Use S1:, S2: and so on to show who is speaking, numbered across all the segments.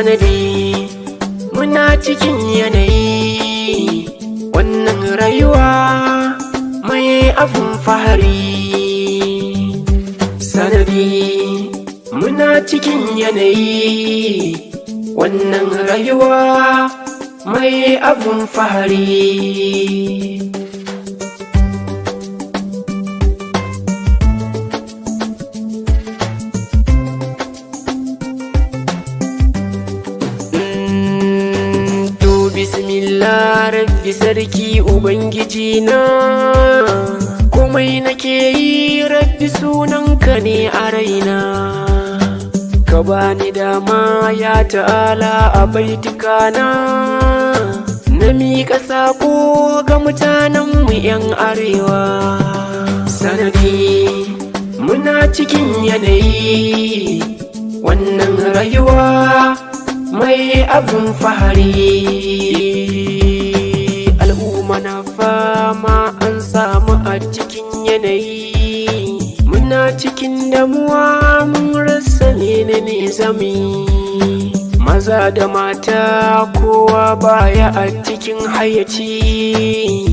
S1: sanadi muna cikin yanayi wannan rayuwa mai abun fahari. Sanadi muna cikin yanayi wannan rayuwa mai abun fahari. Bismillah rabbi sarki ubangiji na, komai nake yi rabbi sunanka ne a raina. Ka bani dama ya ta'ala a baitukana, na miƙa saƙo ga mutanenmu 'yan arewa. Sanadi muna cikin yanayi wannan rayuwa mai abun fahari. Al'umma na fama an samu a cikin yanayi, muna cikin damuwa mun rasa menene zami. Maza da mata kowa baya a cikin hayyaci,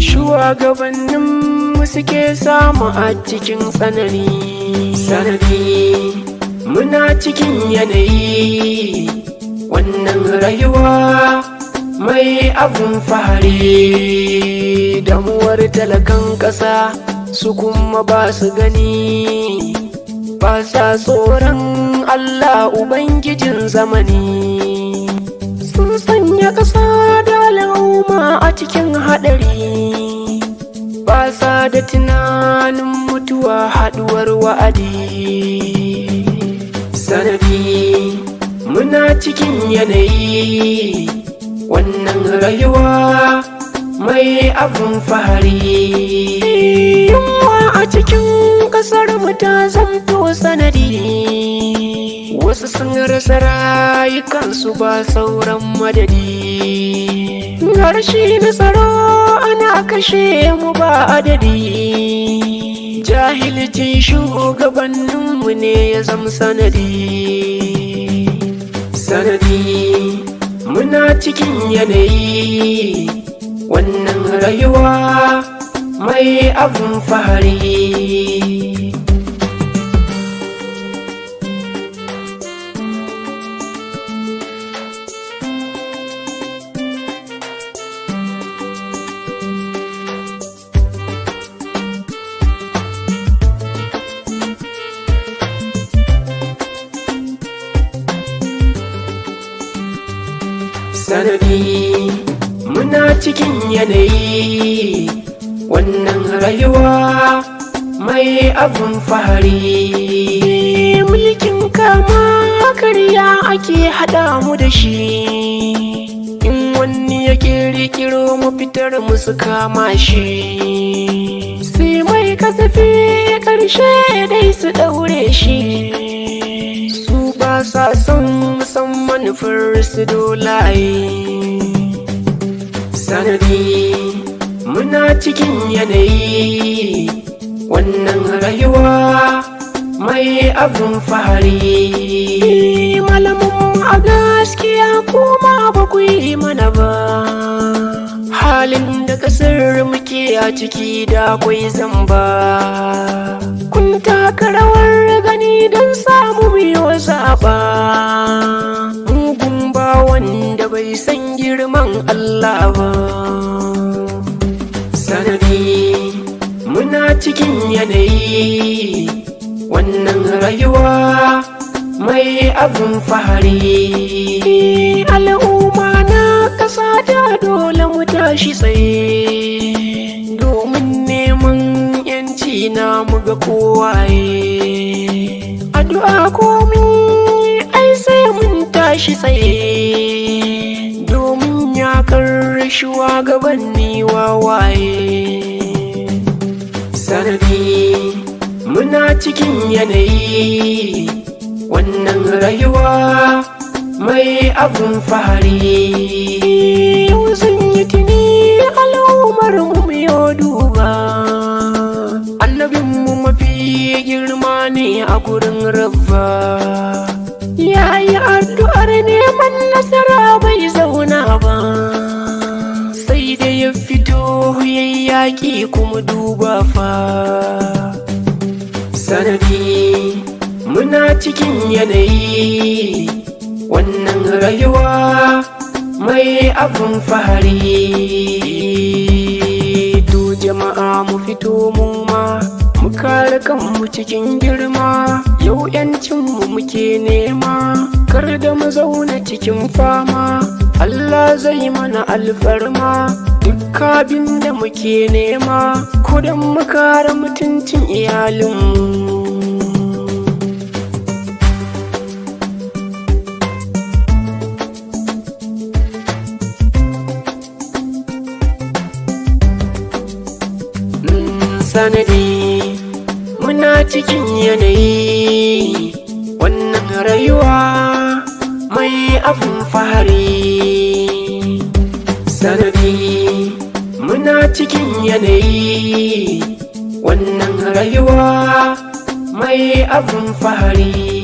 S1: shugabanninmu suke samu a cikin tsanani. Sanadi muna cikin yanayi wannan rayuwa mai abun fahari. Damuwar talakan ƙasa su kuma ba su gani, ba sa tsoron Allah ubangijin zamani. Sun sanya ƙasa da al'umma a cikin haɗari, ba sa da tunanin mutuwa haɗuwar wa'adi. Sanadi muna cikin yanayi wannan rayuwa mai abun fahari. Yunwa a cikin ƙasar mu ta zamto sanadi, wasu sun rasa rayukansu ba sauran madadi. Harshe na tsaro ana kashe mu ba adadi, jahilcin shugabanninmu ne ya zama sanadi. Sanadi muna cikin yanayi wannan rayuwa mai abun fahari. Sanadi muna cikin yanayi wannan rayuwa mai abun fahari. Mulkin kama karya ake haɗa mu da shi, in wani ya kirkiro mu fitar musu kama shi, sai mai kasafi ƙarshe dai su ɗaure shi. Su ba sa son musamman manufar dolaye. Sanadi muna cikin yanayi wannan rayuwa mai abun fahari. Malamin a gaskiya kuma ba ku yi mana ba, halin da ƙasar muke a ciki da akwai zamba. Kun taka rawar gani don samu biyo zaɓa, mugun ba wanda bai san girman Allah ba. Sanadi muna cikin yanayi wannan rayuwa mai abun fahari. Al'umma na ƙasa da dole mu tashi tsaye, domin neman yanci na muga kowaye. Addu'a komin ai sai mun tashi tsaye, domin yakar shugabanni wawaye. Sanadi muna cikin yanayi wannan rayuwa mai abun fahari. Yau zan yi tuni al'ummar mu yo duba, annabinmu mafi girma ne a gurin rabba. yayi addu'ar neman nasara bai zauna ba, sai da ya fito yayi yaƙi kuma duba fa. Sanadi muna cikin yanayi wannan rayuwa mai abun fahari. To jama'a mu fito mu ma mu kare kanmu cikin girma, yau 'yancinmu muke nema, kar da mu zauna cikin fama. Allah zai mana alfarma duk abin da muke nema, ko dan mu kare mutuncin iyalinmu. Sanadi muna cikin yanayi wannan rayuwa mai abun fahari. Sanadi muna cikin yanayi wannan rayuwa mai abun fahari.